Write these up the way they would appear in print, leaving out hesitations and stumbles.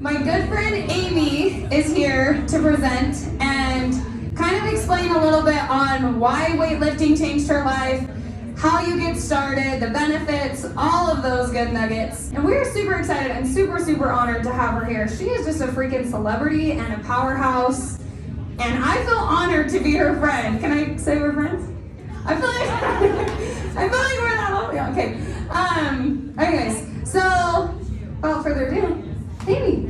My good friend Amy is here to present and kind of explain a little bit on why weightlifting changed her life, how you get started, the benefits, all of those good nuggets. And we're super excited and super honored to have her here. She is just a freaking celebrity and a powerhouse. And I feel honored to be her friend. Can I say we're friends? I feel like we're that level. Yeah, okay. Anyways, so without further ado, Amy.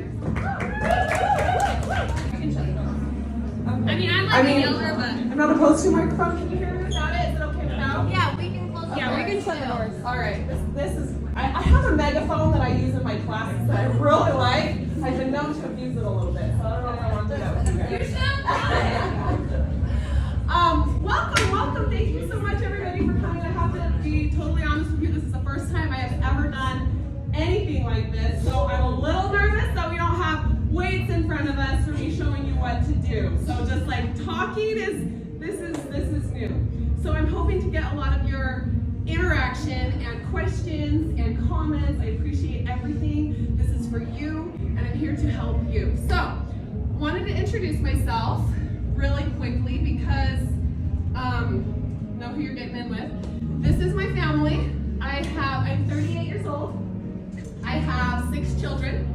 I mean, younger, but I'm not opposed to a microphone. Can you hear me without it? Is it okay without? yeah, we can close. Okay. Yeah, we can shut the doors. All right. This is. I have a megaphone that I use in my classes that I really like. I've been known to abuse it a little bit, so I don't know if I want to do that with you guys. You should. Welcome. Thank you so much, everybody, for coming. I have to be totally honest with you. This is the first time I have ever done anything like this, so I'm a little nervous that we don't have weights in front of us for me showing you what to do. So just like talking this is new. So I'm hoping to get a lot of your interaction and questions and comments. I appreciate everything. This is for you, and I'm here to help you. So, wanted to introduce myself really quickly because know who you're getting in with. This is my family. I'm 38 years old. I have 6 children.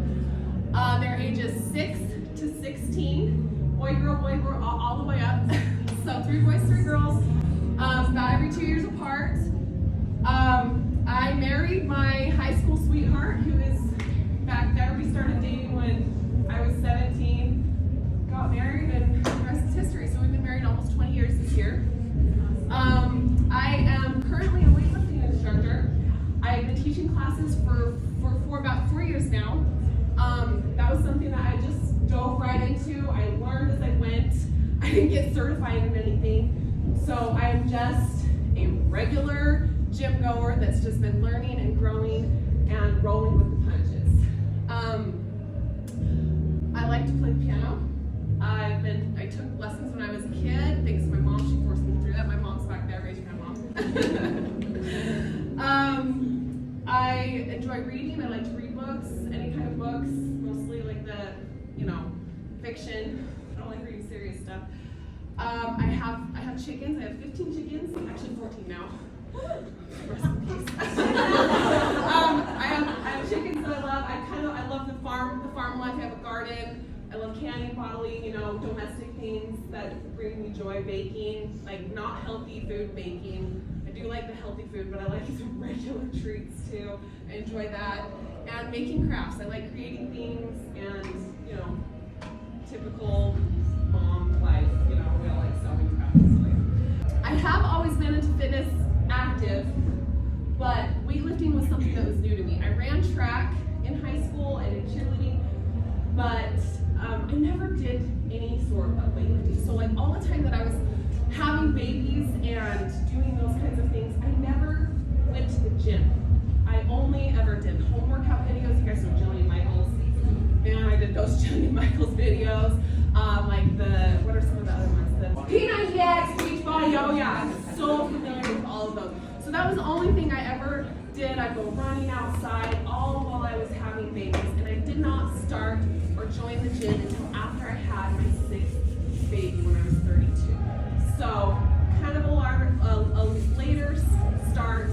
Their ages 6 to 16. Boy, girl, all the way up. So 3 boys, 3 girls, about every 2 years apart. I married my high school sweetheart, who is back there. We started dating when I was 17, got married, and the rest is history. So we've been married almost 20 years this year. I am currently a weightlifting instructor. I've been teaching classes for about 4 years now. That was something that I just dove right into. I learned as I went. I didn't get certified in anything. So I'm just a regular gym goer that's just been learning and growing and rolling with the punches. I like to play the piano. I took lessons when I was a kid. Thanks to my mom, she forced me through that. My mom's back there, raising my mom. I enjoy reading. I like to read books, any kind of books, mostly like the, fiction. I don't like reading serious stuff. I have chickens. I have 15 chickens, actually 14 now. Rest in peace. I have chickens that I love. I love the farm life. I have a garden. I love canning, bottling, domestic things that bring me joy. Baking, like not healthy food baking. I do like the healthy food, but I like some regular treats too. I enjoy that. And making crafts. I like creating things and, typical mom life, we all like sewing crafts and stuff. I have always been into fitness active, but weightlifting was something that was new to me. I ran track in high school and in cheerleading, but I never did any sort of weightlifting. So like all the time that I was having babies and doing those kinds of things, I never went to the gym. I only ever did home workout videos. You guys know Jillian Michaels. Man, I did those Jillian Michaels videos. What are some of the other ones? The P90X, Beachbody, oh yeah, I'm so familiar with all of those. So that was the only thing I ever did. I'd go running outside all while I was having babies. And I did not start or join the gym until after I had my 6th baby when I was 32. So kind of a later start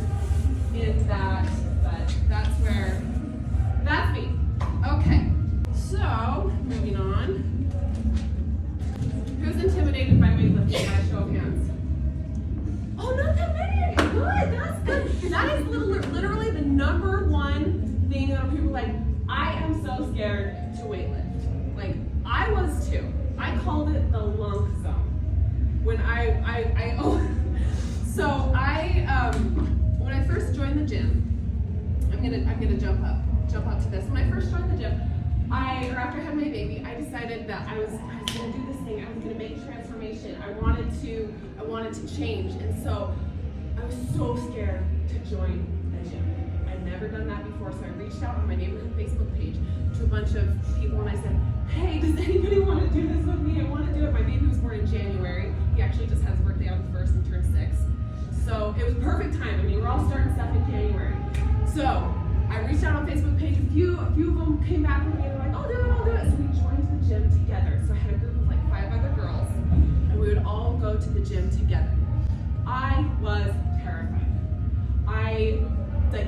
in that, but that's me. Okay, so moving on. Who's intimidated by weightlifting by a show of hands? Oh, not that many. Good, that's good. That is literally the number one thing that people are like, I am so scared to weightlift. Like, I was too. I called it the lunk zone. When when I first joined the gym, I'm gonna jump up to this. When I first joined the gym, after I had my baby, I decided that I was gonna do this thing. I was gonna make transformation. I wanted to change, and so I was so scared to join a gym. I'd never done that before, so I reached out on my neighborhood Facebook page to a bunch of people, and I said, hey, does anybody want to do this with me? I want to do it. My baby was born in January. He actually just had his birthday on the 1st and turned 6. So it was perfect time. I mean, we're all starting stuff in January. So I reached out on Facebook page. A few of them came back with me and were like, I'll do it. So we joined the gym together. So I had a group of like 5 other girls, and we would all go to the gym together. I was terrified.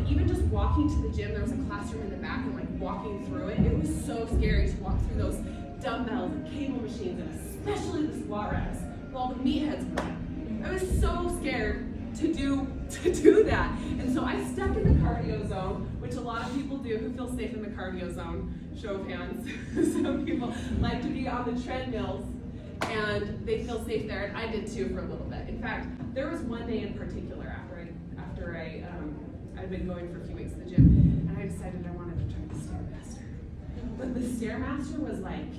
Even just walking to the gym, there was a classroom in the back, and like walking through it, it was so scary to walk through those dumbbells and cable machines, and especially the squat racks with all the meatheads. I was so scared to do that. And so I stuck in the cardio zone, which a lot of people do. Who feel safe in the cardio zone? Show of hands. Some people like to be on the treadmills, and they feel safe there, and I did too for a little bit. In fact, there was one day in particular after I'd been going for a few weeks at the gym, and I decided I wanted to try the Stairmaster. But the Stairmaster was like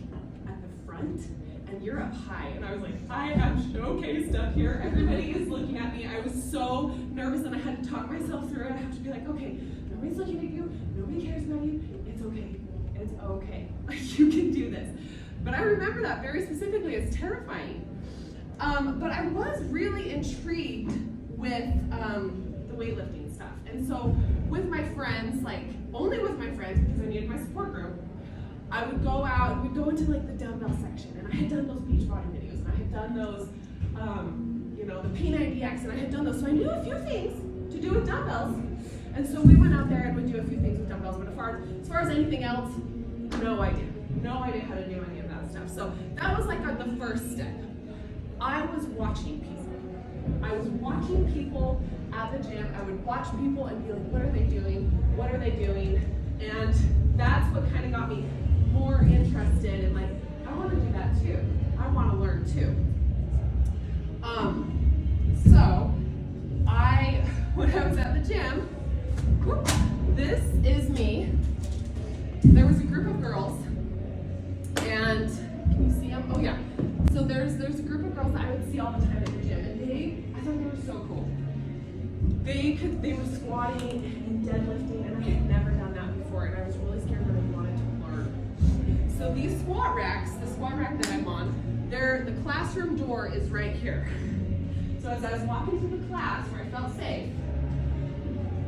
at the front, and you're up high, and I was like, I am showcased up here. Everybody is looking at me. I was so nervous, and I had to talk myself through it. I have to be like, okay, nobody's looking at you. Nobody cares about you. It's okay. It's okay. You can do this. But I remember that very specifically. It's terrifying. But I was really intrigued with the weightlifting stuff. And so with my friends, like only with my friends because I needed my support group, I would go out, we'd go into like the dumbbell section, and I had done those Beachbody videos, and I had done those, the P90X, and I had done those. So I knew a few things to do with dumbbells. And so we went out there and would do a few things with dumbbells. But as far as anything else, no idea. No idea how to do any of that stuff. So that was like the first step. I was watching people. I was watching people at the gym. I would watch people and be like, what are they doing? What are they doing? And that's what kind of got me more interested in like, I want to do that too. I want to learn too. So when I was at the gym, this is me. There was a group of girls, and can you see them? Oh yeah. So there's a group of girls that I would see all the time at the gym, and I thought they were so cool. They were squatting and deadlifting, and I had never done that before, and I was really scared, but I wanted to learn. So these squat racks, the squat rack that I'm on, the classroom door is right here. So as I was walking through the class where I felt safe,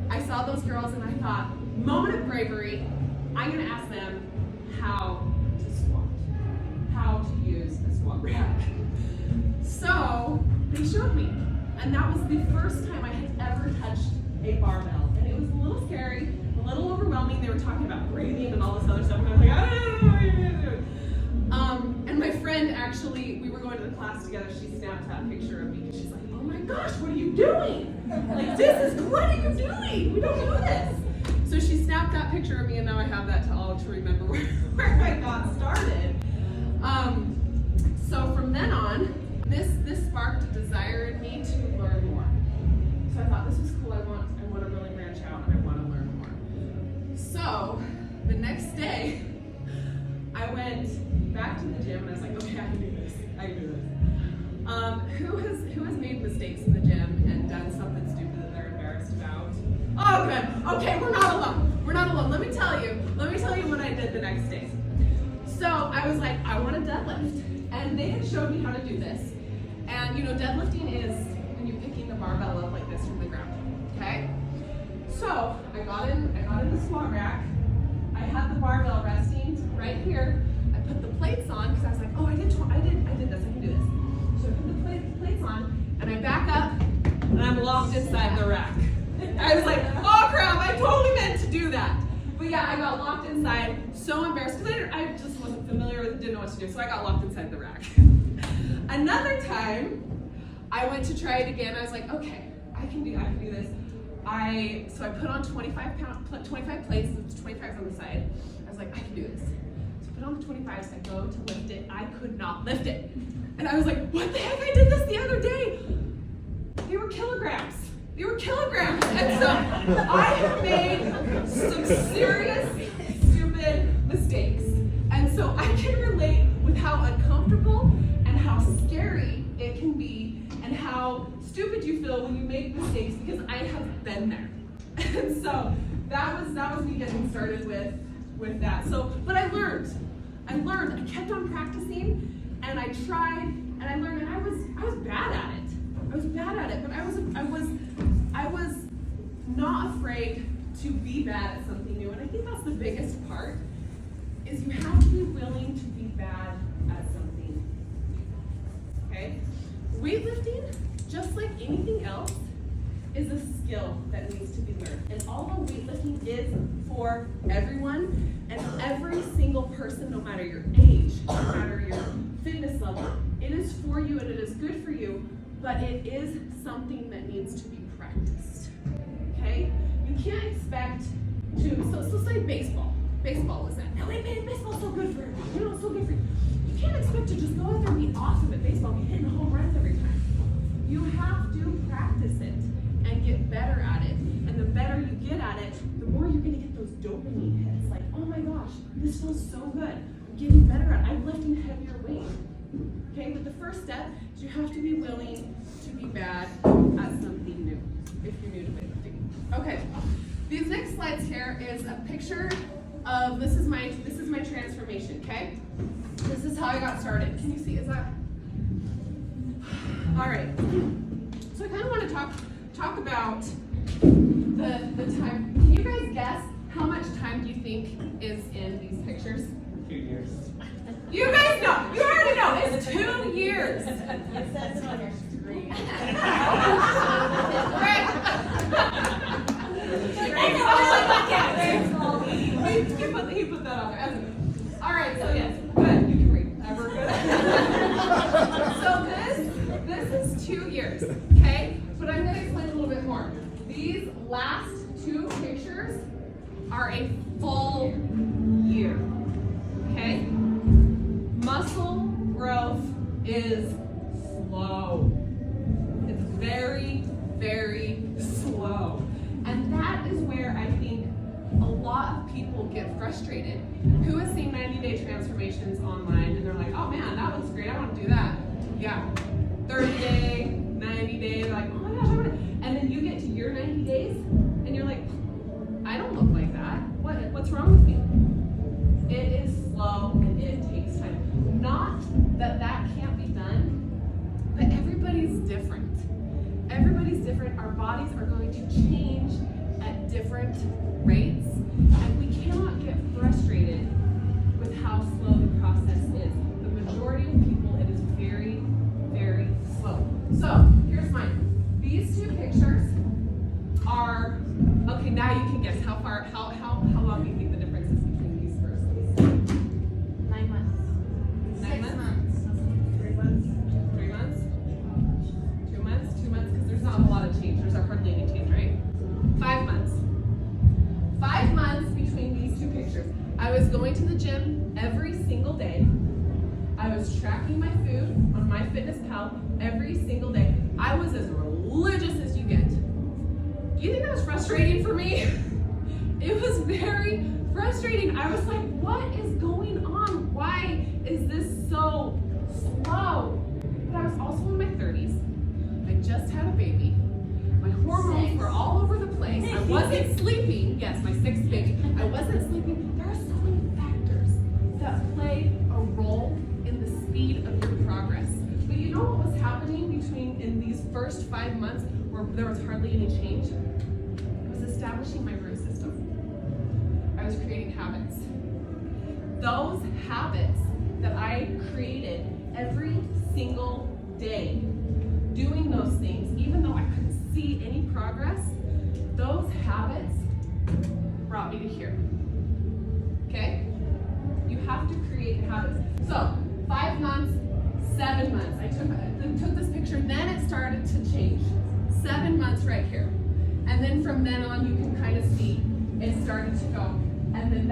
I saw those girls and I thought, moment of bravery, I'm gonna ask them how to squat, how to use a squat rack. So they showed me, and that was the first time I had ever touched a barbell. And it was a little scary, a little overwhelming. They were talking about breathing and all this other stuff, and I was like, I don't know what you're gonna do. And my friend actually, we were going to the class together, she snapped that picture of me, and she's like, oh my gosh, what are you doing? Like, what are you doing? We don't do this. So she snapped that picture of me, and now I have that to remember where I got started. So from then on, this sparked a desire in me to learn more. So I thought this was cool. I want to really branch out, and I want to learn more. So the next day, I went back to the gym, and I was like, okay, I can do this. Who has made mistakes in the gym and done something stupid that they're embarrassed about? Oh, good. Okay, we're not alone. Let me tell you what I did the next day. So I was like, I want to deadlift. And they had showed me how to do this. And deadlifting is when you're picking the barbell up like this from the ground. Okay? So I got in the squat rack. I had the barbell resting right here. I put the plates on because I was like, oh, I did this, I can do this. So I put the plates on, and I back up, and I'm locked inside the rack. I was like, oh crap, I totally meant to do that. But yeah, I got locked inside, so embarrassed, because I just wasn't familiar with it, didn't know what to do, so I got locked inside the rack. Another time, I went to try it again. I was like, okay, I can do this. So I put on 25 plates, it's 25 on the side. I was like, I can do this. So I put on the 25s, I go to lift it, I could not lift it. And I was like, what the heck, I did this the other day. They were kilograms. And so I have made some serious, stupid mistakes. And so I can relate with how uncomfortable and how scary it can be and how stupid you feel when you make mistakes, because I have been there. And so that was me getting started with that. So, but I learned. I kept on practicing, and I tried, and I learned, and I was bad at it. But I was not afraid to be bad at something new. And I think that's the biggest part, is you have to be willing to be bad at something. Okay? Weightlifting, just like anything else, is a skill that needs to be learned. And although weightlifting is for everyone, and every single person, no matter your age, no matter your fitness level, it is for you and it is good for you, but it is something that needs to be practiced. Okay? You can't expect to, so say baseball. Baseball was that. No, wait, baseball's so good for you. You know, it's so good for you. You can't expect to just go out there and be awesome at baseball and be hitting home runs every time. You have to practice it and get better at it. And the better you get at it, the more you're gonna get those dopamine hits. Like, oh my gosh, this feels so good. I'm getting better at it. I'm lifting heavier weight. Okay, but the first step is you have to be willing to be bad at something new, if you're new to weightlifting. Okay, these next slides here is a picture of, this is my transformation, okay? This is how I got started. Can you see, is that? All right, so I kind of want to talk about the time. Can you guys guess how much time do you think is in these pictures? 2 years. You guys know, you already know, it's 2 years. It says on your screen. He put that on there. All right, so yes, good. You can read. We're good. So this is 2 years, okay? But I'm going to explain a little bit more. These last 2 pictures are a full year, okay? Muscle growth is slow. It's very, very slow. And that is where I think a lot of people get frustrated. Who has seen 90-day transformations online and they're like, oh man, that looks great, I want to do that. Yeah, 30-day, 90-day, they're like, oh my gosh, I want to. And then you get to your 90 days and you're like, I don't look like that. What's wrong with me? It is slow and it takes time. Not that can't be done, but everybody's different. Everybody's different. Our bodies are going to change at different rates, and we cannot get frustrated with how slow the process is. The majority of people, it is very, very slow. So here's mine. These 2 pictures are, okay, now you can guess how long do you think the difference is between these first ones? 9 months. 9 6 months? months. 3 months? 3 months? 2 months? 2 months? Because there's not a lot of change. There's hardly any change, right? 5 months. 5 months between these 2 pictures. I was going to the gym every single day. I was tracking my food on MyFitnessPal every single day. I was as religious as you get. Do you think that was frustrating for me? It was very frustrating. I was like, what is going on? Why is this so slow? But I was also in my 30s. I just had a baby. My hormones were all over the place. I wasn't sleeping. Yes, my 6th baby. I wasn't sleeping. There are so many factors that play a role in the speed of your progress. But you know what was happening in these first 5 months where there was hardly any change? I was establishing my root system. I was creating habits. Those habits that I created every single day, doing those things, even though I couldn't see any progress, those habits brought me to here. Okay? You have to create habits. So, 5 months, 7 months. I took this picture, then it started to change. 7 months right here. And then from then on, you can kind of see it started to go. And then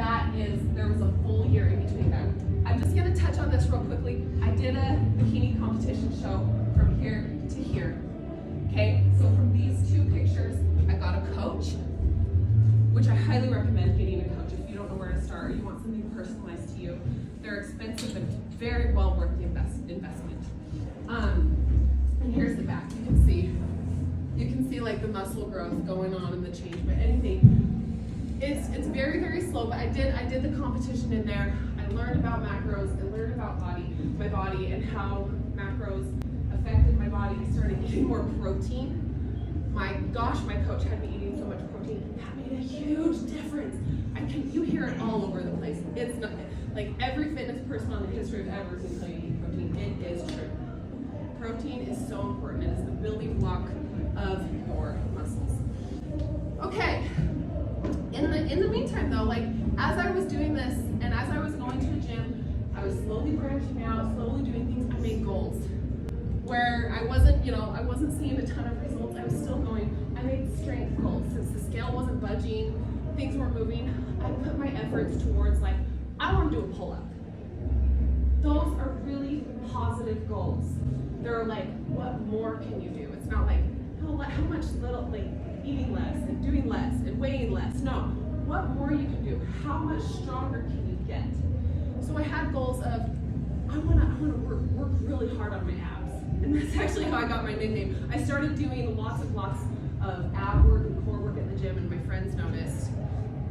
there was a full year in between that. I'm just gonna touch on this real quickly. I did a bikini competition show from here to here. Okay, so from these 2 pictures, I got a coach, which I highly recommend getting a coach if you don't know where to start or you want something personalized to you. They're expensive and very well worth the investment. And here's the back. You can see like the muscle growth going on in the change. But anything, it's very, very slow. But I did the competition in there. I learned about macros. I learned about my body and how macros affected my body. I started eating more protein. my gosh, my coach had me eating so much protein. That made a huge difference. You hear it all over the place. It's not, like every fitness person on the history of ever can tell you eat protein. It is true. Protein is so important. It is the building block of your muscles. Okay. In the meantime though, like as I was doing this and as I was going to the gym, I was slowly branching out, slowly doing things. I made goals where I wasn't seeing a ton of results. I was still going. I made strength goals. Since the scale wasn't budging, things weren't moving, I put my efforts towards like, I want to do a pull-up. Those are really positive goals. They're like, what more can you do? It's not like, how much little, like eating less and doing less and weighing less. No, what more you can do? How much stronger can you get? So I had goals of, I wanna work really hard on my abs. And that's actually how I got my nickname. I started doing lots of ab work and core work at the gym, and my friends noticed.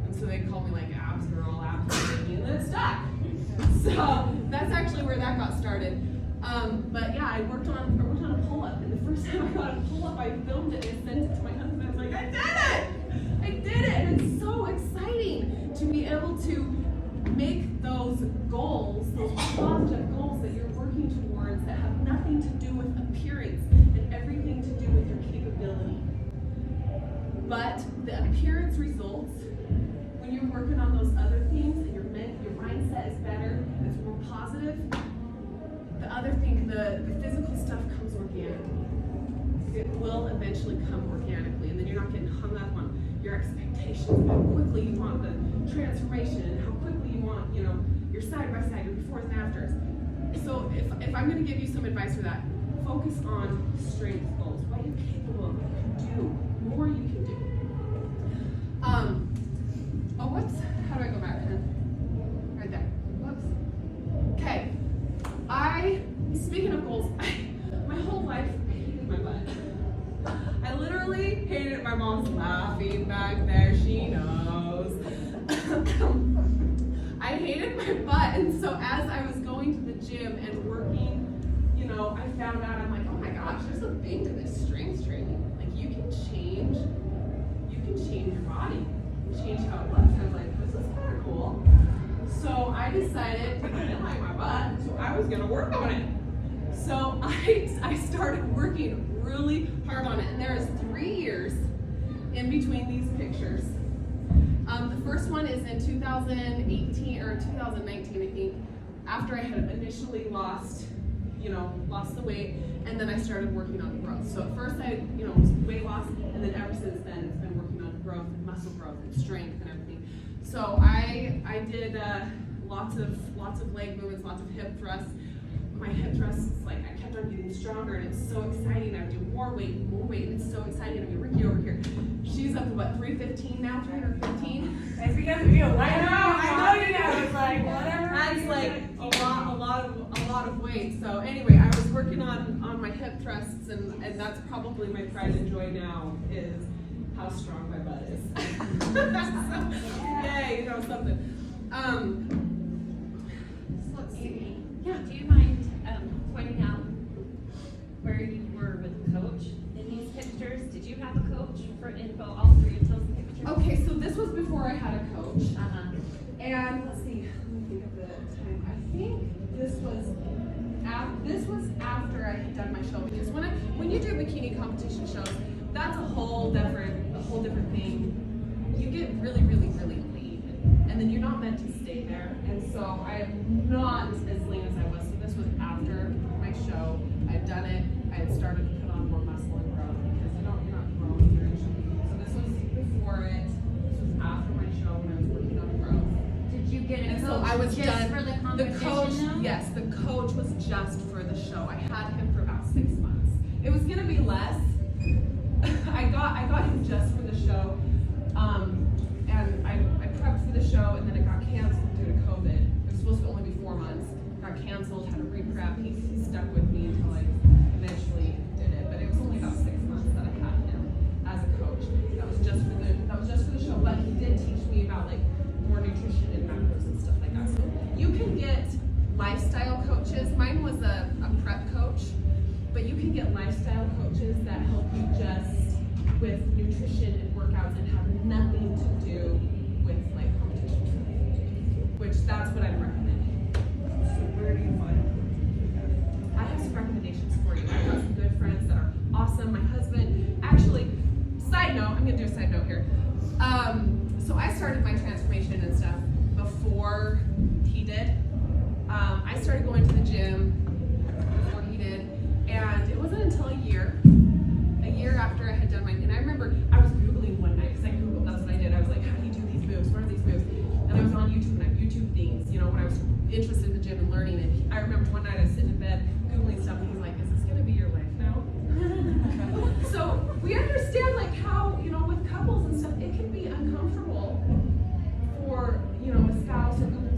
And so they called me like abs girl, abs baby, and then it stuck. So that's actually where that got started. But yeah, I worked on a pull-up, and the first time I got a pull-up, I filmed it and sent it to my husband. I was like, I did it! And it's so exciting to be able to make those goals, those positive goals that you're working towards that have nothing to do with appearance and everything to do with your capability. But the appearance results when you're working on those other things and your mindset is better, it's more positive. The other thing, the physical stuff comes organically. It will eventually come organically, and then you're not getting hung up on your expectations of how quickly you want the transformation and how quickly you want, your side by side, your befores and afters. So if I'm going to give you some advice for that, focus on strength goals, what you're capable of, what you can do, more you can do. How do I go back? Right there. Whoops. Okay. Speaking of goals, my whole life, I hated my butt. I literally hated it. My mom's laughing back there, she knows. I hated my butt, and so as I was going to the gym and working, I found out, I'm like, oh my gosh, there's a thing to this strength training. Like you can change your body, change how it looks. I was like, this is kind of cool. So I decided I didn't like my butt, so I was gonna work on it. So I started working really hard on it, and there is 3 years in between these pictures. The first one is in 2018 or 2019, I think, after I had initially lost the weight, and then I started working on growth. So at first it was weight loss, and then ever since then it's been working on growth and muscle growth and strength and everything. So I did lots of leg movements, lots of hip thrusts. My hip thrusts, like I kept on getting stronger, and it's so exciting. I do more weight, and it's so exciting. I mean, Ricky over here, she's up to what, 315 now, 315. It's because of you. I know you know. It's like whatever. That's like a lot of weight. So anyway, I was working on my hip thrusts, and that's probably my pride and joy now is how strong my butt is. So, yay, something. Yeah. Do you mind pointing out where you were with the coach in these pictures? Did you have a coach for info all three of those pictures? Okay, so this was before I had a coach. And let's see, let me think of the time. I think this was after I had done my show, because when you do bikini competition shows, that's a whole different thing. You get really, really, really lean, and then you're not meant to stay there. And so I am not as lean as I was. So this was after my show. I had done it. I had started to put on more muscle and growth, because you're not growing during show. So this was before it. This was after my show when I was working on growth. did you get a coach So I was just done. for the The competition coach, though? yes, the coach was just for the show. I had him for about 6 months. It was gonna be less. I got him just for the show, and I prepped for the show, and then it got canceled due to COVID. It was supposed to only be 4 months. Got canceled. Had to re-prep. He stuck with me until I eventually did it. But it was only about 6 months that I had him as a coach. That was just for the show. But he did teach me about like more nutrition and macros and stuff like that. So you can get lifestyle coaches. Mine was a prep coach, but you can get lifestyle coaches that help you just with nutrition and workouts and have nothing to do with like competition, which that's what I'm recommending. So where do you find it? I have some recommendations for you. I have some good friends that are awesome. My husband, actually, side note, I'm gonna do a side note here. So I started my transformation and stuff before he did. I started going to the gym before he did, and it wasn't until a year after I had done mine. And I remember I was Googling one night, because I Googled, that's what I did. I was like, how do you do these moves? What are these moves? And I was on YouTube, and I YouTube things, you know, when I was interested in the gym and learning. And I remember one night I was sitting in bed Googling stuff, and he's like, is this gonna be your life now? So we understand like how, you know, with couples and stuff, it can be uncomfortable for, you know, a spouse or couple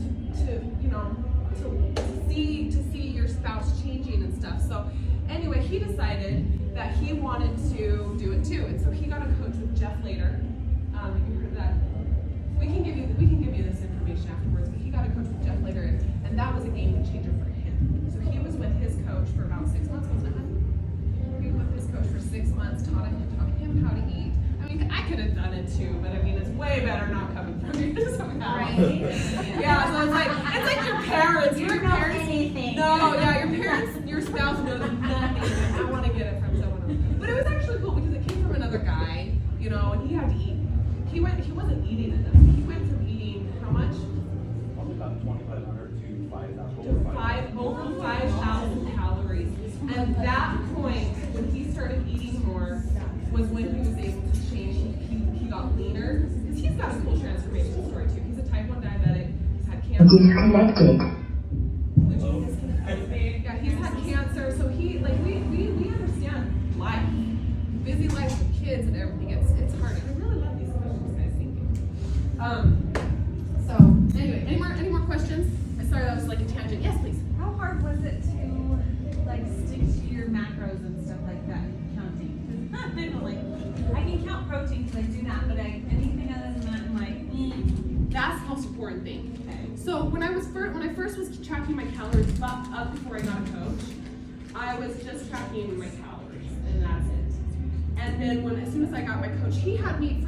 to you know, to see your spouse changing and stuff. So anyway, he decided that he wanted to do it too, and so he got a coach with Jeff Later. Have you heard of that? We can give you this information afterwards. But he got a coach with Jeff Later, and that was a game changer for him. So he was with his coach for about 6 months, wasn't it? He was with his coach for 6 months, taught him how to eat. I mean, I could have done it too, but I mean, it's way better not coming from you somehow. Right. Yeah, so it's like your parents. You don't know anything. No, yeah, your parents, your spouse knows nothing. I want to get it from someone else. But it was actually cool because it came from another guy, you know, and he had to eat. He wasn't eating enough. He went from eating how much? Probably about 2,500 to 5,000. Over 5,000 calories. And that point, when he started eating more, was when he was able to change. He got leaner. Because he's got a cool transformation story too. He's a type 1 diabetic. He's had cancer. Disconnected. Yeah, he's had cancer. So he, like, we understand life. Busy life with kids and everything. It's hard. And I really love these questions, guys. Thank you. So anyway, any more questions? I'm sorry, that was like a tangent. Yes, please. How hard was it to like stick to your macros and stuff like that, counting? Because I know, like, I can count protein because I do that, but anything other than that, I'm like, That's the most important thing. Okay. So when I first was tracking my calories up before I got a coach, I was just tracking my calories, and that's it. And then as soon as I got my coach, he had me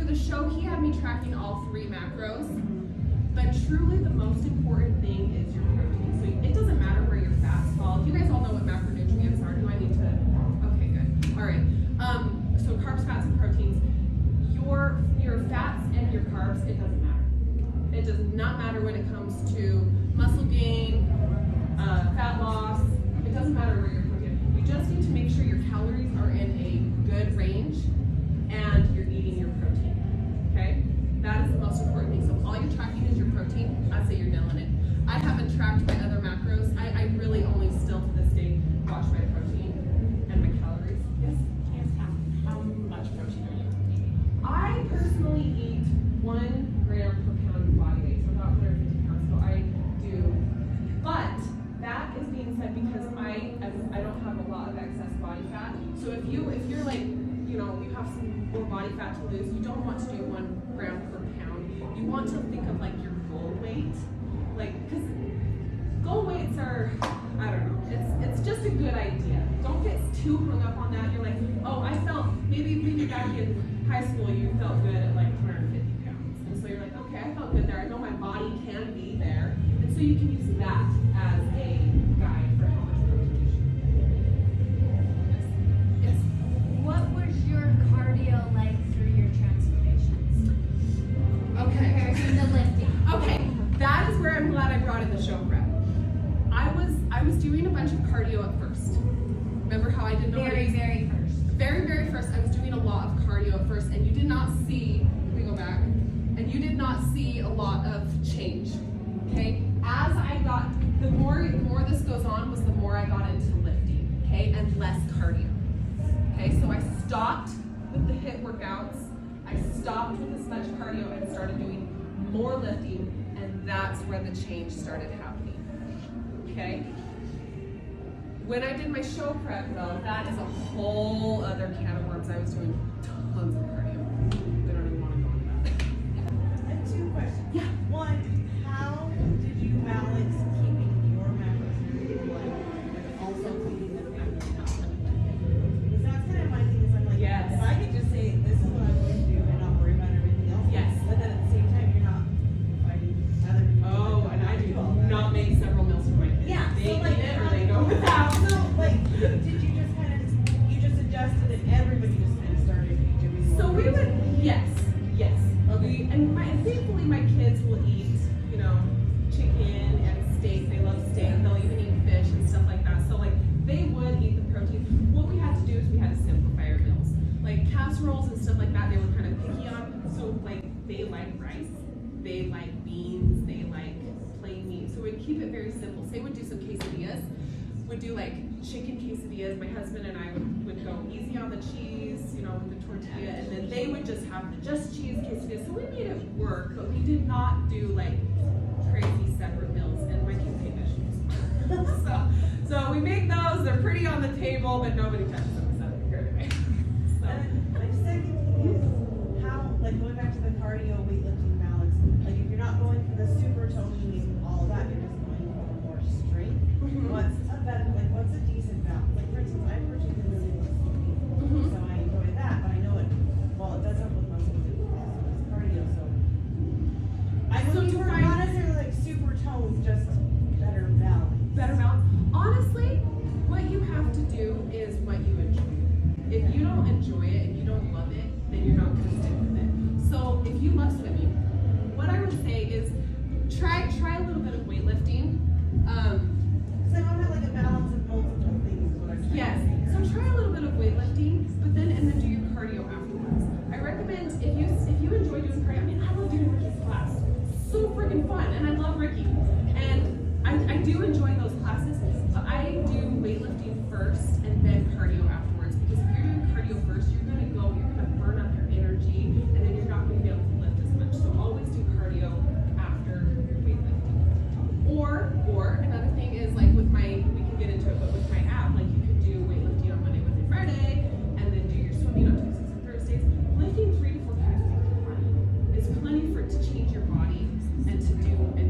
tracking all 3 macros. But truly, the most important thing is your protein. So it doesn't matter where your fats fall. You guys all know what macronutrients are. Do I need to? Okay, good. All right. So carbs, fats, and proteins. Your fats and your carbs, it doesn't matter. It does not matter when it comes to muscle gain, fat loss. It doesn't matter where your protein. You just need to make sure your calories are in a good range and you're eating your protein. Okay? That is the most important thing. So if all you're tracking is your protein, I'd say you're nailing it. I haven't tracked my other macros. I really only still to this day watch my protein and my calories. Yes? How much protein are you eating? I personally eat 1 gram per pound of body weight, so about 150 pounds. So I do. But that is being said because I don't have a lot of excess body fat. So if you're like, you know, you have some more body fat to lose, you don't want to do 1 gram per pound. You want to think of like your goal weight, like, because goal weights are, I don't know, it's just a good idea. Don't get too hung up on that. You're like, oh, I felt maybe back in high school you felt good at like 150 pounds, and so you're like, okay, I felt good there. I know my body can be there, and so you can use that as a guide for how much protein you should eat. Yes. what was your cardio like through your transformations? Okay. Compared to the lifting. Okay, that is where I'm glad I brought in the show prep. I was doing a bunch of cardio at first. Remember how I did know Very first. very first, I was doing a lot of cardio at first, and you did not see, let me go back, and you did not see a lot of change, okay? As I got, the more this goes on, was the more I got into lifting, okay, and less cardio, okay? So I stopped with the HIIT workouts, I stopped with as much cardio and started doing more lifting, and that's where the change started happening, okay? When I did my show prep, though, that is a whole other can of worms. I was doing tons of cardio. We don't even want to go into that. I have 2 questions. Yeah. One, how did you balance keeping your macros in your life and also feeding the family? Because that's kind of my thing is I'm like, Yes. if I could just say this is casseroles and stuff like that, they were kind of picky on. So like they like rice, they like beans, they like plain meat. So we'd keep it very simple. Say we'd do some quesadillas. We'd do like chicken quesadillas. My husband and I would go easy on the cheese, you know, with the tortilla, and then they would just have the just cheese quesadillas. So we made it work, but we did not do like crazy separate meals. And my kids hate vegetables. so we make those. They're pretty on the table, but nobody touches them. So here anyway. So. And my second thing is how, like going back to the cardio, weightlifting balance, like if you're not going for the super toning and all that, you're just going for more strength. What's a decent balance? Like for instance, I personally really love swimming, so I enjoy that, but I know it does help with muscle too, it's cardio, so. I'm So looking to for find- not necessarily like super tones, just better balance. Better balance. Honestly, what you have to do is what you enjoy. If you don't enjoy it and you don't love it, then you're not going to stick with it. So if you love swimming, what I would say is try a little bit of weightlifting. So I want to have like a balance of multiple things is what I'm trying Yes. to say. So try a little bit of weightlifting, but then do your cardio afterwards. I recommend if you enjoy doing cardio. I mean, I love doing Ricky's class. So freaking fun, and I love Ricky. And I do enjoy those classes, but I do weightlifting first and then cardio afterwards. Because if you're doing cardio first, you're gonna burn up your energy, and then you're not gonna be able to lift as much. So always do cardio after your weightlifting. Or another thing is like we can get into it, but with my app, like you can do weightlifting on Monday, Wednesday, Friday, and then do your swimming on Tuesdays and Thursdays. Lifting 3 to 4 times a week is plenty for it to change your body and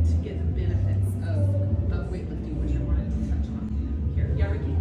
to get the benefits of weightlifting, which I wanted to touch on here. Yeah, Ricky?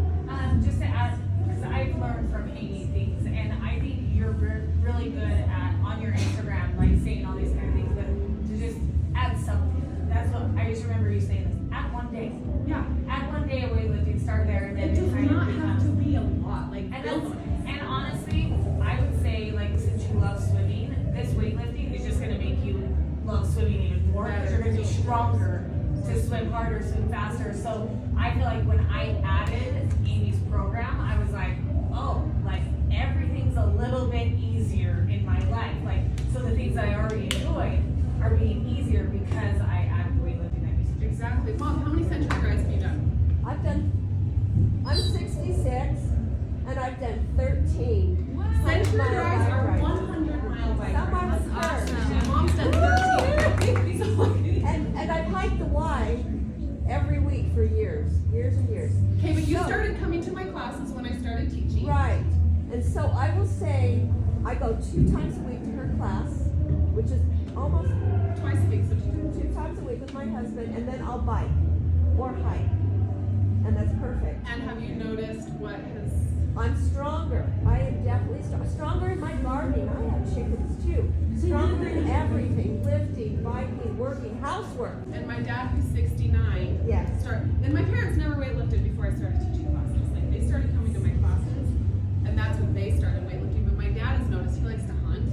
Just to add, because I've learned from Amy things, and I think you're really good at on your Instagram, like saying all these kind of things, but to just add something. That's what I just remember you saying this. Add one day. Yeah. Add one day of weightlifting, start there, and then It does kind of not become- have to be a lot. Like And build that's, on it. and honestly, I would say, like, since you love swimming, this weightlifting is just gonna make you love swimming even more, because you're gonna be stronger to swim harder, swim faster. So I feel like when I added Amy's program, I was like, oh, like everything's a little bit easier in my life. Like, so the things that I already enjoyed are being easier because I added weightlifting that used to. Exactly. Mom, how many century rides have you done? I'm 66 and I've done 13. Century Mile rides bike are rides. 100-mile bike Some rides. are That's scary. awesome. My mom's done 13. So- And I've hiked the Y every week for years and years. Okay, but you So- started coming to my classes when I started teaching. Right. And so I will say I go 2 times a week to her class, which is almost Twice a week, so 2 times a week with my husband, and then I'll bike or hike. And that's perfect. And have you noticed what has... I'm stronger. I am definitely stronger in my gardening. I have chickens too. Stronger in everything, lifting, biking, working, housework. And my dad, who's 69, Yes. and my parents never weightlifted before I started teaching classes. Like, they started coming to my classes, and that's when they started weightlifting. But my dad has noticed he likes to hunt,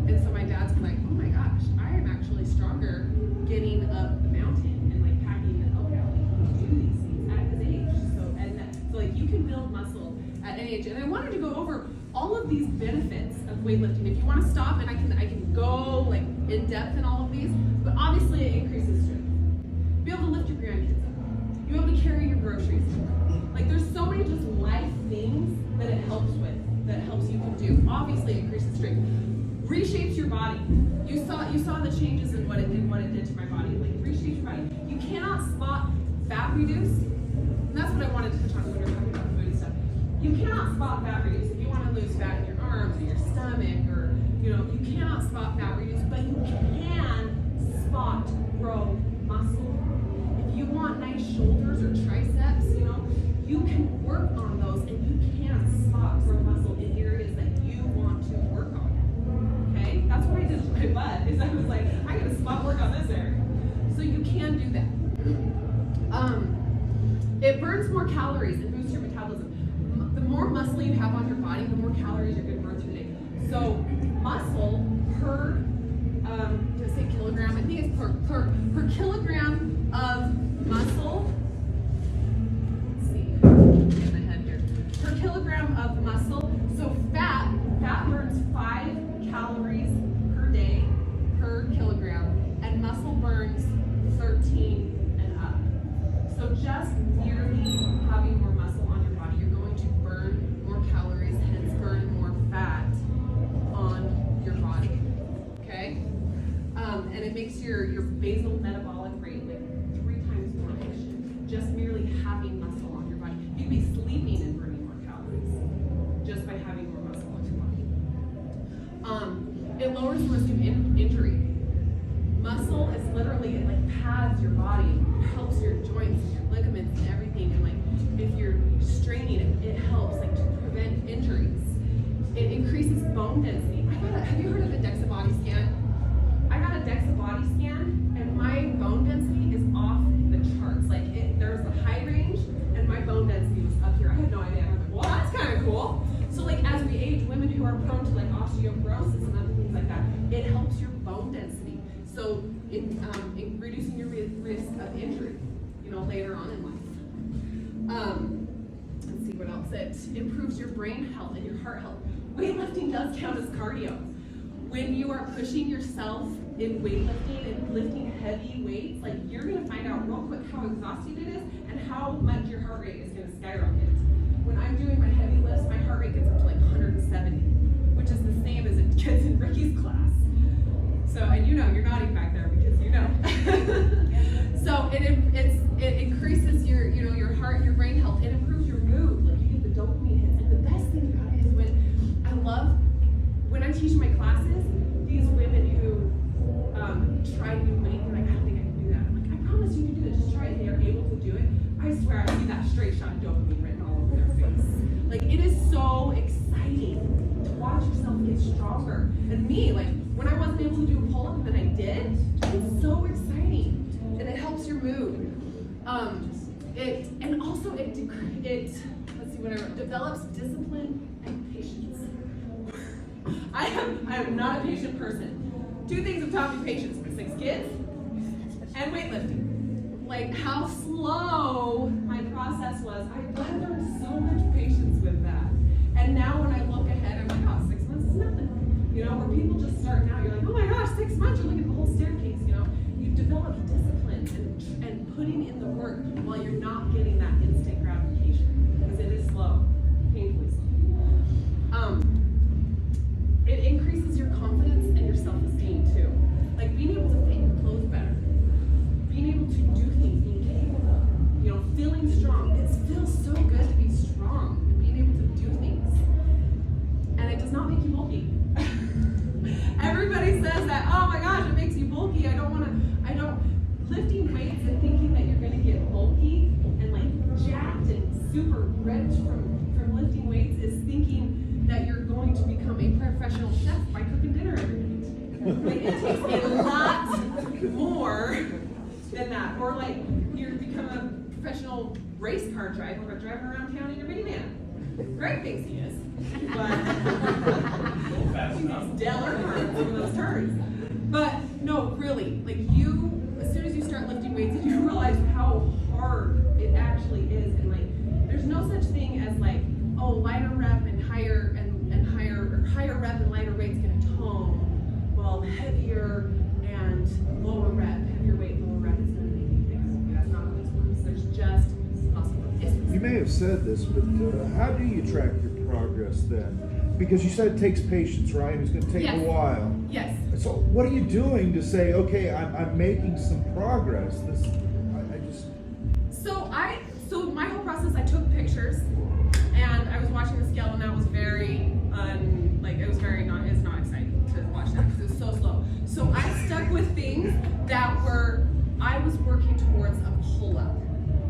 and so my dad's like, oh my gosh, I am actually stronger getting up the mountain and like packing the elk out. Like, he can do these things at his age. So like you can build muscle at any age. And I wanted to go over all of these benefits of weightlifting. If you want to stop, and I can go like in depth in all of these, but obviously it increases strength. Be able to lift your grandkids up. Be able to carry your groceries. Like there's so many just life things that it helps with, that it helps you can do. Obviously it increases strength. Reshapes your body. You saw the changes in what it did to my body. Like reshapes your body. You cannot spot fat reduce. And that's what I wanted to touch on when we were talking about food and stuff. You cannot spot fat reduce. If you want to lose fat in your arms or your stomach, or you cannot spot fat reduce, but you can spot grow muscle. If you want nice shoulders or triceps, you can work on those, and you can spot grow muscle in areas that you want to work on. Okay, that's what I did with my butt. Is I was like, I gotta spot work on this area. So you can do that. It burns more calories and boosts your metabolism. The more muscle you have on your body, the more calories you're going to burn through the day. So muscle per, did I say kilogram? I think it's per kilogram of muscle. Let's see, get my head here. Per kilogram of muscle. So fat burns 5 makes your basal metabolic rate like 3 times more efficient. Just merely having muscle on your body. You'd be sleeping and burning more calories just by having more muscle on your body. It lowers the risk of injury. Muscle is literally, it like pads your body, it helps your joints and your ligaments and everything. And like if you're straining it helps like to prevent injuries. It increases bone density. Have you heard of a DEXA body scan? I got a DEXA body scan and my bone density is off the charts. Like there's a high range and my bone density was up here. I had no idea. I was like, well, that's kind of cool. So like as we age, women who are prone to like osteoporosis and other things like that, it helps your bone density. So in reducing your risk of injury, later on in life. Let's see what else. It improves your brain health and your heart health. Weightlifting does count as cardio. When you are pushing yourself in weightlifting and lifting heavy weights, like you're gonna find out real quick how exhausting it is and how much your heart rate is gonna skyrocket. When I'm doing my heavy lifts, my heart rate gets up to like 170, which is the same as it gets in Ricky's class. So, and you're nodding back there because you know. So it increases your heart, your brain health. It improves your mood. Like you get the dopamine hits. And the best thing about it is when I teach my classes, these women who try new weight, they're like, I don't think I can do that. I'm like, I promise you can do it. Just try it. They are able to do it. I swear, I see that straight shot dopamine written all over their face. Like it is so exciting to watch yourself get stronger. And me, like when I wasn't able to do a pull-up and then I did, it's so exciting. And it helps your mood. It develops discipline and patience. I am not a patient person. 2 things have taught me patience: my 6 kids and weightlifting. Like how slow my process was. I learned so much patience with that. And now when I look ahead, I'm like, oh, 6 months is nothing. Where people just start now, you're like, oh my gosh, 6 months, you're looking at the whole staircase, You develop discipline and putting in the work while you're not getting that instant gratification. Because it is slow, painfully slow. It increases your confidence and your self-esteem too. Like being able to fit your clothes better, being able to do things, being capable, feeling strong. It feels so good to be strong and being able to do things. And it does not make you bulky. Everybody says that, oh my gosh, it makes you bulky. Lifting weights and thinking that you're gonna get bulky and like jacked and super ripped from lifting weights is thinking that you're going to become a professional chef by cooking dinner every night. Like it takes a lot more than that. Or like you become a professional race car driver or driving around town in your minivan. Greg thinks he is. But he's Dale Earnhardt in those turns. But no, really, like as soon as you start lifting weights and you realize how hard it actually is, and like there's no such thing as like, oh, lighter rep and higher rep and lighter weight's gonna tone, while heavier and lower rep, heavier weight, lower rep is gonna make you bigger. That's not how this works. There's just muscle distance. You may have said this, but how do you track your progress then? Because you said it takes patience, right? It's going to take a while. Yes. So what are you doing to say, okay, I'm making some progress? So my whole process, I took pictures, and I was watching the scale, and that was it's not exciting to watch that because it was so slow. So I stuck with things that I was working towards a pull-up,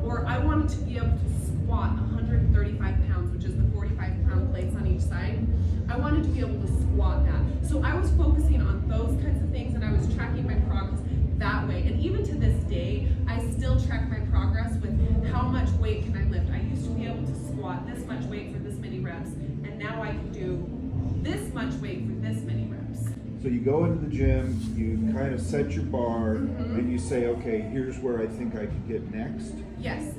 or I wanted to be able to squat 135 pounds, which is the 45-pound plates on each side. I wanted to be able to squat that. So I was focusing on those kinds of things, and I was tracking my progress that way. And even to this day, I still track my progress with how much weight can I lift. I used to be able to squat this much weight for this many reps, and now I can do this much weight for this many reps. So you go into the gym, you kind of set your bar, and you say, okay, here's where I think I can get next. Yes.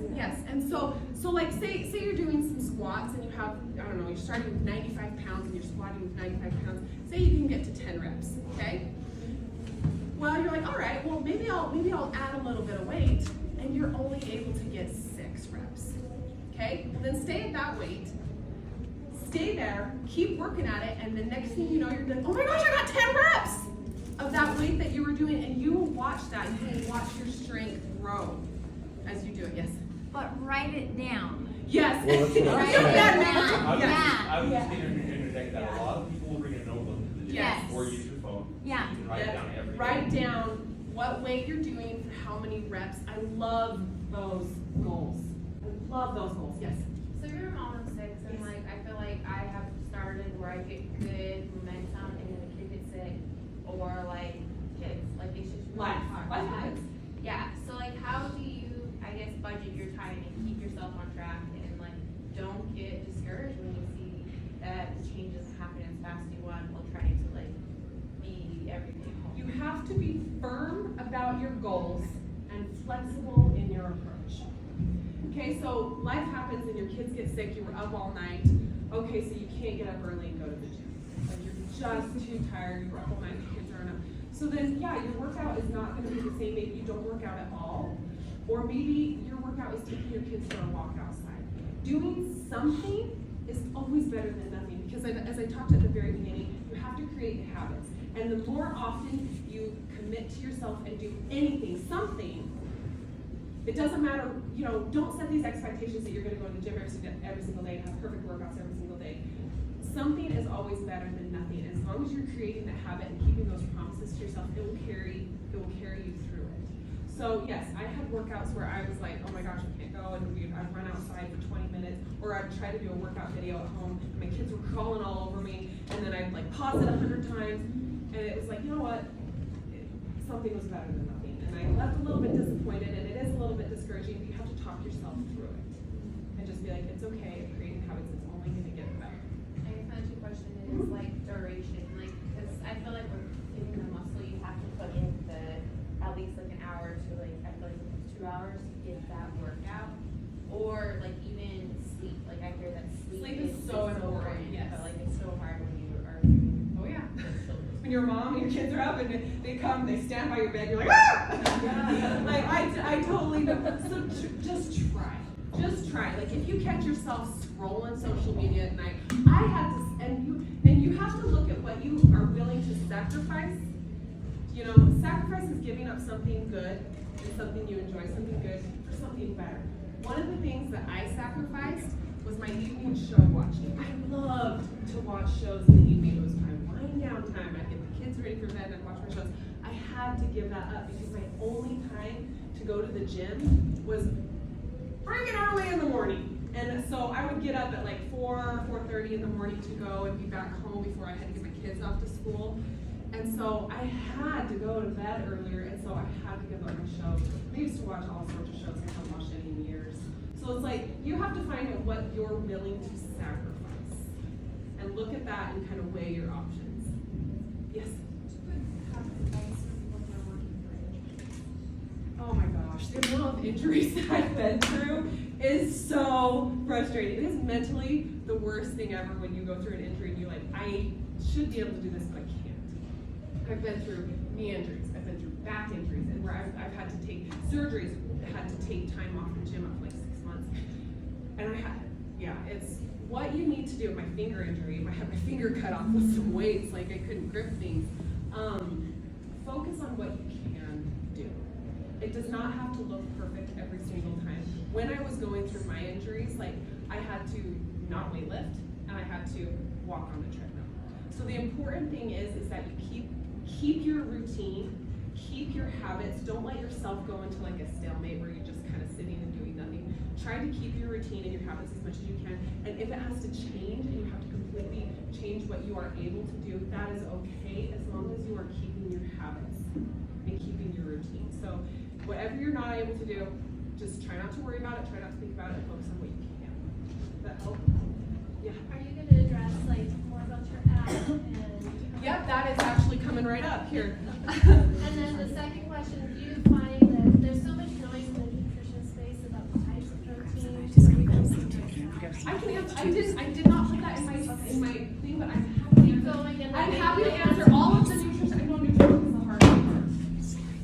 And so like say you're doing some squats and you have, I don't know, you're starting with 95 pounds and you're squatting with 95 pounds. Say you can get to 10 reps, okay? Well, you're like, all right, well maybe I'll add a little bit of weight, and you're only able to get 6 reps. Okay? Well, then stay at that weight. Stay there, keep working at it, and the next thing you know, you're like, oh my gosh, I got 10 reps of that weight that you were doing, and you watch that. You can watch your strength grow as you do it. Yes. But write it down. Yes. Well, that's what I'm Write saying. it down. I Yeah. was just going to interject that a lot of people will bring a notebook to the gym Yes. or use your phone. Yeah. You can write it down every day. Write down what weight you're doing for how many reps. I love those goals. I love those goals. Yes. So you're a mom of 6, and like I feel like I have started where I get good momentum, and then the kid gets sick, or like kids, like it's just really Life. hard. Life happens. Yeah. So like, how do you, I guess, budget your time and keep yourself on track, and like don't get discouraged when you see that the change doesn't happen as fast as you want while trying to like be everything at home? You have to be firm about your goals and flexible in your approach. Okay, so life happens and your kids get sick, you were up all night. Okay, so you can't get up early and go to the gym. Like you're just too tired, you were up all night, the kids aren't up. So then, yeah, your workout is not gonna be the same. Maybe you don't work out at all. Or maybe your workout is taking your kids for a walk outside. Doing something is always better than nothing, because as I talked at the very beginning, you have to create habits. And the more often you commit to yourself and do anything, something, it doesn't matter, don't set these expectations that you're gonna go to the gym every single day and have perfect workouts every single day. Something is always better than nothing. As long as you're creating the habit and keeping those promises to yourself, it will carry you through it. So yes, I had workouts where I was like, oh my gosh, I can't go, and I'd run outside for 20 minutes, or I'd try to do a workout video at home, and my kids were crawling all over me, and then I'd like pause it 100 times, and it was like, you know what, something was better than nothing. And I left a little bit disappointed, and it is a little bit discouraging, but you have to talk yourself through it. And just be like, it's okay, creating habits is only gonna get better. I guess my next question is like duration, like, because I feel like with getting the muscle, you have to put in at least like an hour to like, I feel like it's 2 hours to get that workout, or like even sleep. Like I hear that sleep is so important, yes. but like it's so hard when you are. Oh yeah. When you're a mom and your kids are up and they stand by your bed, you're like, ah! Like I totally know. So just try. Just try. Like if you catch yourself scrolling social media at night, I had to, and you have to look at what you are willing to sacrifice. Sacrifice is giving up something good and something you enjoy, something good for something better. One of the things that I sacrificed was my evening show watching. I loved to watch shows in the evening. It was my wind down time. I'd get the kids ready for bed and I'd watch my shows. I had to give that up because my only time to go to the gym was freaking early in the morning. And so I would get up at like 4:30 in the morning to go and be back home before I had to get my kids off to school. And so I had to go to bed earlier, and so I had to give up my shows. I used to watch all sorts of shows I haven't watched any in years. So it's like, you have to find out what you're willing to sacrifice. And look at that and kind of weigh your options. Yes? Oh my gosh, the amount of injuries that I've been through is so frustrating. It is mentally the worst thing ever when you go through an injury and you're like, I should be able to do this, but I can't. I've been through knee injuries, I've been through back injuries, and where I've had to take surgeries, had to take time off the gym for like 6 months. And it's what you need to do. My finger injury, I had my finger cut off with some weights, like I couldn't grip things. Focus on what you can do. It does not have to look perfect every single time. When I was going through my injuries, like I had to not weightlift, and I had to walk on the treadmill. So the important thing is that you keep your routine, keep your habits. Don't let yourself go into like a stalemate where you're just kind of sitting and doing nothing. Try to keep your routine and your habits as much as you can. And if it has to change and you have to completely change what you are able to do, that is okay as long as you are keeping your habits and keeping your routine. So whatever you're not able to do, just try not to worry about it, try not to think about it, and focus on what you can. Does that help? Yeah. Are you going to address like more about your app and? Yep, that is actually coming right up here. And then the second question, do you find that there's so much noise in the nutrition space about the types of protein? I did not put that in my thing, but I'm happy to answer. I'm happy to answer all of the nutrition. I know nutrition is the hard part.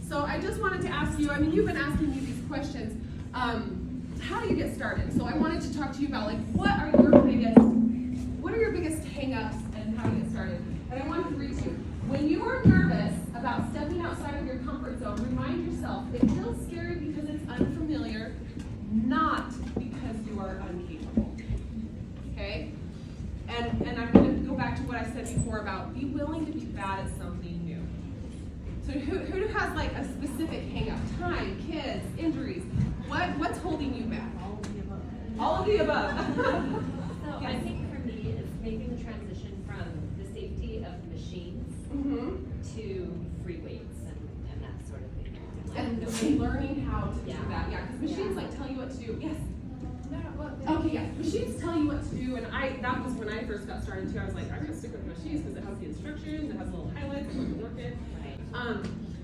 So I just wanted to ask you, you've been asking me these questions. How do you get started? So I wanted to talk to you about like what are your biggest hang-ups and how to get started. And I wanted to read to you. When you are nervous about stepping outside of your comfort zone, willing to be bad at something new? So who has like a specific hang up? Time, kids, injuries. What's holding you back? All of the above. So I think for me, it's making the transition from the safety of machines to free weights and that sort of thing. And learning how to do that, yeah, because machines like tell you what to do. Yes. Okay, yeah. Machines tell you what to do, and that was when I first got started too. I was like, I'm gonna stick with machines because it has the instructions, it has little highlights, you can work it. Right.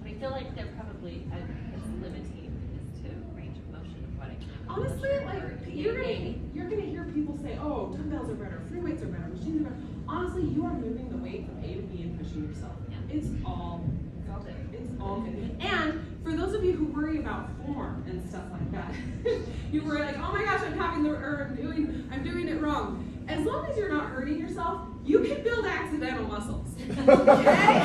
I feel like they're probably it's limiting as to range of motion of what I can. Honestly, like you're gonna hear people say, oh, dumbbells are better, free weights are better, machines are better. Honestly, you are moving the weight from A to B and pushing yourself. Yeah. It's all good. It's all good. And for those of you who worry about form and stuff like that, you worry like, oh my gosh, I'm doing it wrong. As long as you're not hurting yourself, you can build accidental muscles. Okay?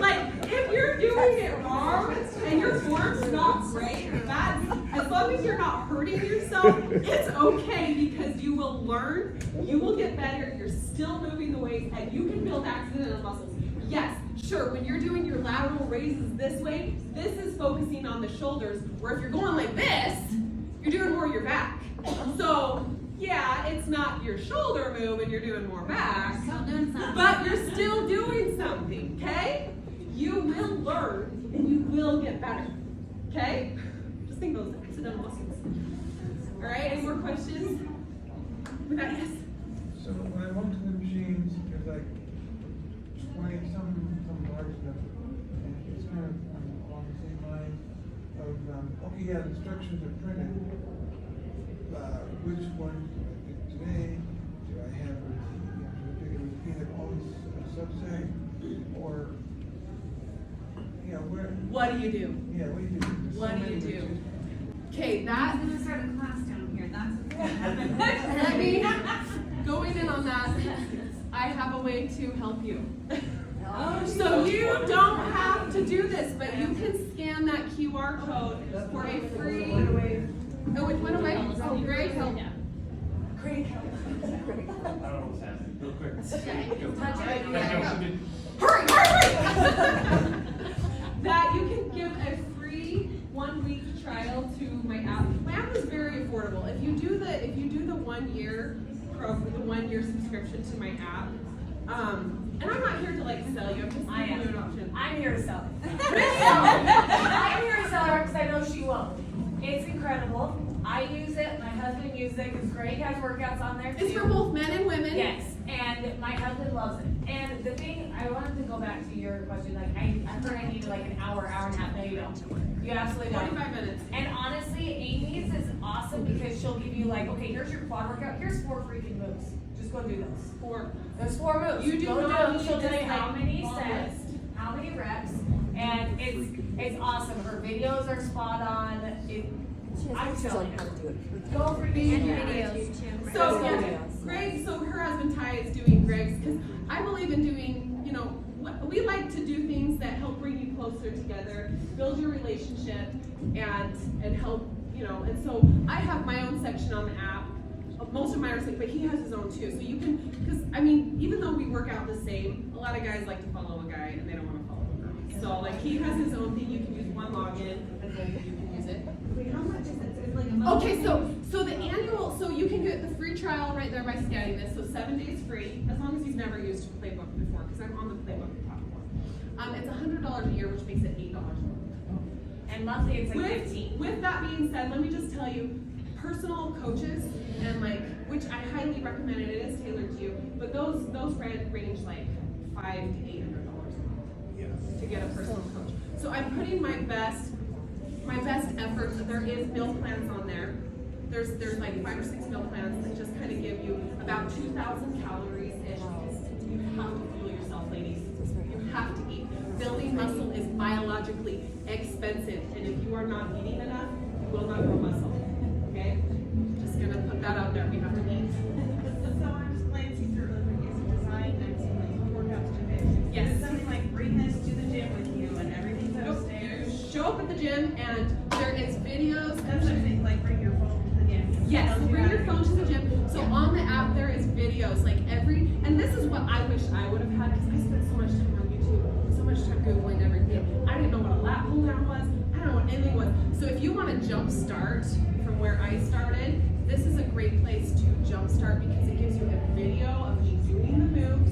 Like if you're doing it wrong and your form's not great, as long as you're not hurting yourself, it's okay because you will learn, you will get better, you're still moving the weight, and you can build accidental muscles. Yes, sure, when you're doing your lateral raises this way, this is focusing on the shoulders, where if you're going like this, you're doing more of your back. So, yeah, it's not your shoulder move and you're doing more back, but you're still doing something, okay? You will learn and you will get better, okay? Just think of those accidental muscles. All right, any more questions? With that, yes? So when I went to the machines, there's like 20 some large stuff, and it's kind of along the same line of, okay, yeah, the instructions are printed. Which one do I pick today? Do I have a routine? Should I pick a routine of all these subsets? Or, yeah, where? What do you do? Yeah, what do you do? There's What so do many you do? routines. Okay, that. I'm gonna start a class down here, that's Let me, going in on that, I have a way to help you. So you don't have to do this, but you can scan that QR code for a free. Oh, it went away? Oh, great help. Great help. I don't know what's happening. Real quick. Okay. Hurry! That you can give a free 1-week trial to my app. My app is very affordable. If you do the 1 year the 1 year subscription to my app, and I'm not here to like sell you. I'm just giving you an option. I'm here to sell it. I'm here to sell her because I know she won't. It's incredible. I use it. My husband uses it because Greg has workouts on there too. It's for both men and women. Yes, and my husband loves it. And the thing, I wanted to go back to your question. Like, I heard I needed like an hour and a half. No, you don't. You absolutely don't. 45 minutes. And honestly, Amy's is awesome because she'll give you like, okay, here's your quad workout. Here's 4 freaking moves. Just go do those. 4. There's 4 moves. You do go not do them. She'll need tell you this, how like, many long sets, how many reps, and it's awesome. Her videos are spot on. I'm telling you. Go freaking videos. So yeah, Greg, so her husband Ty is doing Greg's because I believe in doing, we like to do things that help bring you closer together, build your relationship, and help, and so I have my own section on the app. Most of mine are sick, but he has his own too. So you can, because even though we work out the same, a lot of guys like to follow a guy and they don't want to follow a girl. So like he has his own thing. You can use one login and then you can use it. Wait, how much is it? So it's like a month? Okay, so the annual, so you can get the free trial right there by scanning this. So 7 days free, as long as you've never used Playbook before, because I'm on the Playbook platform. It's $100 a year, which makes it $8 a month. And monthly it's like 15. With that being said, let me just tell you, personal coaches and which I highly recommend, and it is tailored to you, but those range like $500 to $800 a month to get a personal coach. So I'm putting my best efforts. There is meal plans on there. There's like 5 or 6 meal plans that just kind of give you about 2,000 calories ish. You have to fuel yourself, ladies. You have to eat. Building muscle is biologically expensive, and if you are not eating enough, you will not grow muscle. Okay? Just gonna put that out there. We have to eat. So I'm just glancing through really quick. Is it designed? I'm seeing like workouts to do. Yes. Is it something like bring this to the gym with you and everything's Nope. upstairs? Show up at the gym, and there is videos. That's what I'm saying, like bring your phone to the gym. Yes, bring your phone to the gym. So on the app there is videos, like and this is what I wish I would have had, because I spent so much time on YouTube, so much time Googling everything. I didn't know what a lat pull down was, I don't know what anything was. So if you want to jump start from where I started, this is a great place to jump start, because it gives you a video of me doing the moves,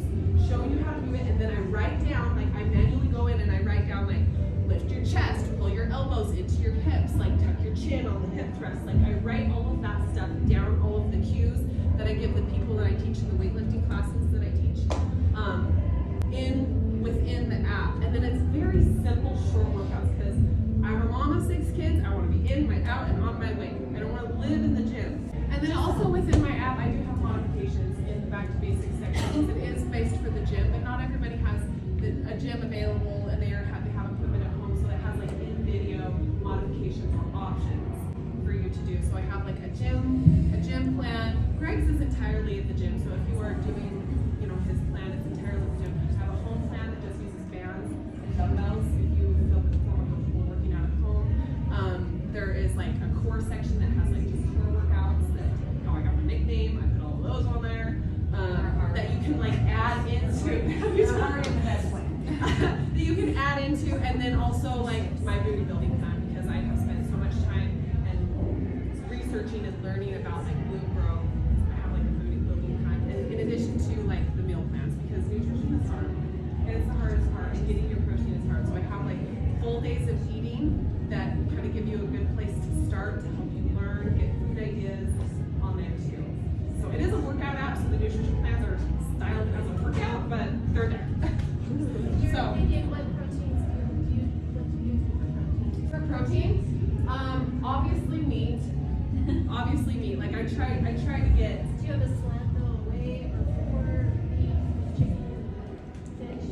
showing you how to do it, and then I write down, like I manually go in and I write down, like, lift your chest, pull your elbows into your hips, like tuck your chin on the hip thrust. Like I write all of that stuff down, all of the cues that I give the people that I teach in the weightlifting classes that I teach, within the app. And then it's very simple, short workouts, because I'm a mom of 6 kids. I want to be in, out, and on my way. I don't want to live in the gym. And then also within my app, I do have modifications in the back to basics section. It is based for the gym, but not everybody has a gym available, and they have equipment at home, so it has like in-video modifications or options for you to do. So I have like a gym plan. Greg's is entirely at the gym, so if you are doing, his plan, it's entirely at the gym. I have a home plan that just uses bands and dumbbells if you feel more comfortable working out at home. There is like a core section that has like just core workouts that, I got my nickname, I put all of those on there, that you can like add into. That you can add into, and then also like my booty building plan, because I have spent so much time and researching and learning about like glute growth. I have like a booty building plan, and in addition to like the meal plans, because nutrition is hard, and it's the hardest part, and getting your protein is hard. So I have like full days of eating that kind of give you a good place to start to help you learn, get food ideas on there too. So it is a workout app, so the nutrition plans are styled as a workout, but they're there. Your opinion, what proteins do you use for protein? Obviously meat. Obviously meat. Like I try to get. Do you have a slant though, whey or pork, beef, chicken, fish,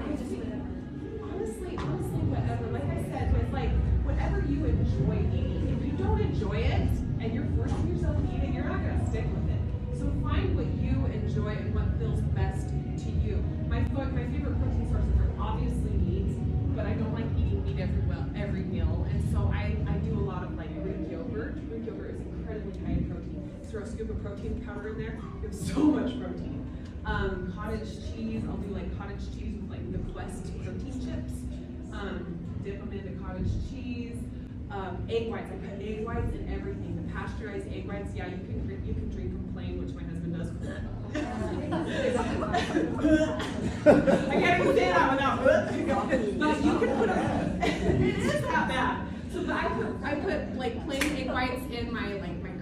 or just whatever? Honestly, whatever. Like I said, with like whatever you enjoy eating. If you don't enjoy it and you're forcing yourself to eat it, you're not gonna stick with it. So find what you enjoy and what feels best to you. My favorite protein sources are obviously meat, but I don't like eating meat every meal, and so I do a lot of like Greek yogurt. Greek yogurt is incredibly high in protein. Throw a scoop of protein powder in there, you have so much protein. Cottage cheese, I'll do like cottage cheese with like the Quest protein chips. Dip them into cottage cheese. Egg whites, I put egg whites in everything. The pasteurized egg whites, yeah, you can drink them plain, which my husband does. I can't even say that without. But you can put them. It is that bad. So I put like plain egg whites in my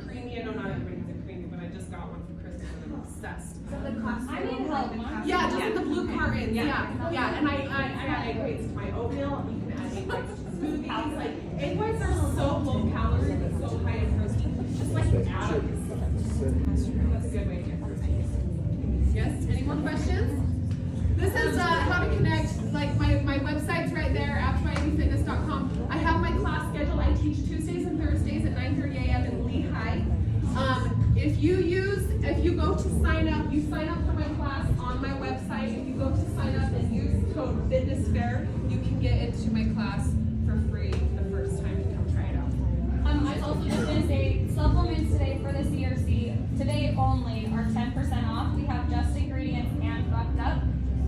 creamy. I know not everybody has a creamy, but I just got one for Christmas and I'm obsessed. I need help. Yeah, just the blue cartons. Yeah. And I add egg whites to my oatmeal. You can add egg whites to smoothies. Like egg whites are so low calorie and so high in protein. Just like atoms. That's a good way to get protein. Yes. Any more questions? This is how to connect. Like my website's right there, appsbyamyfitness.com. I have my class schedule. I teach Tuesdays and Thursdays at 9:30 a.m. in Lehigh. If you go to sign up, you sign up for my class on my website. If you go to sign up and use code FITNESSFAIR, you can get into my class for free the first time to come try it out. I was also just going to say, supplements today for the CRC, today only, are 10% off. We have just ingredients and bucked up.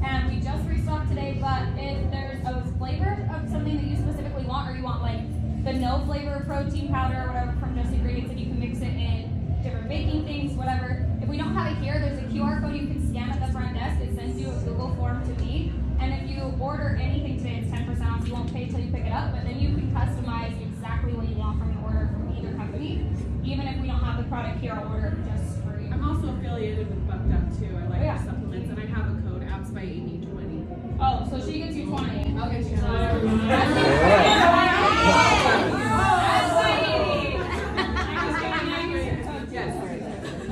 And we just restocked today, but if there's a flavor of something that you specifically want, or you want like the no flavor protein powder or whatever from Just Ingredients, and you can mix it in different baking things, whatever. If we don't have it here, there's a QR code you can scan at the front desk. It sends you a Google form to me. And if you order anything today, it's 10% off. You won't pay till you pick it up, but then you can customize exactly what you want from an order from either company. Even if we don't have the product here, I'll order it just for you. I'm also affiliated with Bucked Up too. I like their supplements, and I have a code AppsByAmy20. Oh, so she gets you 20. I'll get you 20.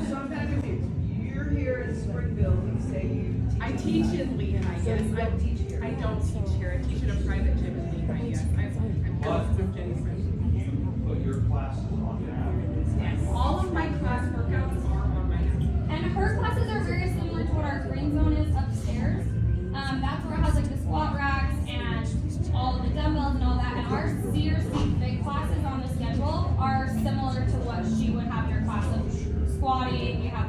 So I'm kind of confused. You're here in Springville. You say you teach. I teach in Lehigh. Yes, You don't teach here. I don't teach here. I teach at a private gym in Lehigh. Yes, I'm close with Jenny's friend. You put your classes on your app. Yes, all of my class workouts are on my app. And her classes are very similar to what our green zone is upstairs. That's where it has like the squat racks and all of the dumbbells and all that. And our CRC big classes on the schedule are similar to what she would have in her class of squatting. We have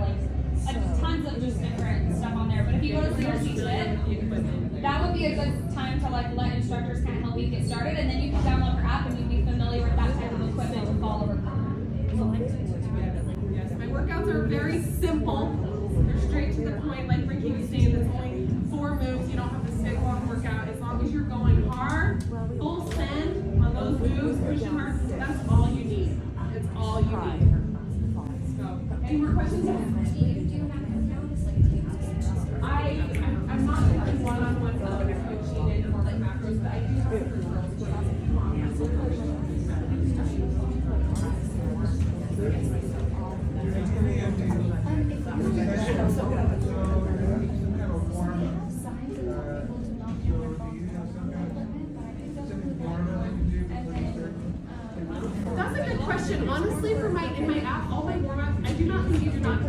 CRC fit, that would be a good time to like let instructors kind of help you get started, and then you can download her app and you'd be familiar with that type of equipment to follow her. Yes, my workouts are very simple. They're straight to the point, like Ricky was saying, there's only 4 moves. You don't have to stick long workout. As long as you're going hard, full send on those moves, pushing hard, that's all you need. It's all you need. So, any more questions? I'm not doing one-on-one coaching and more like macros, but I do have for That's a good question. Honestly, in my app, all my warm-ups, I do not think you do not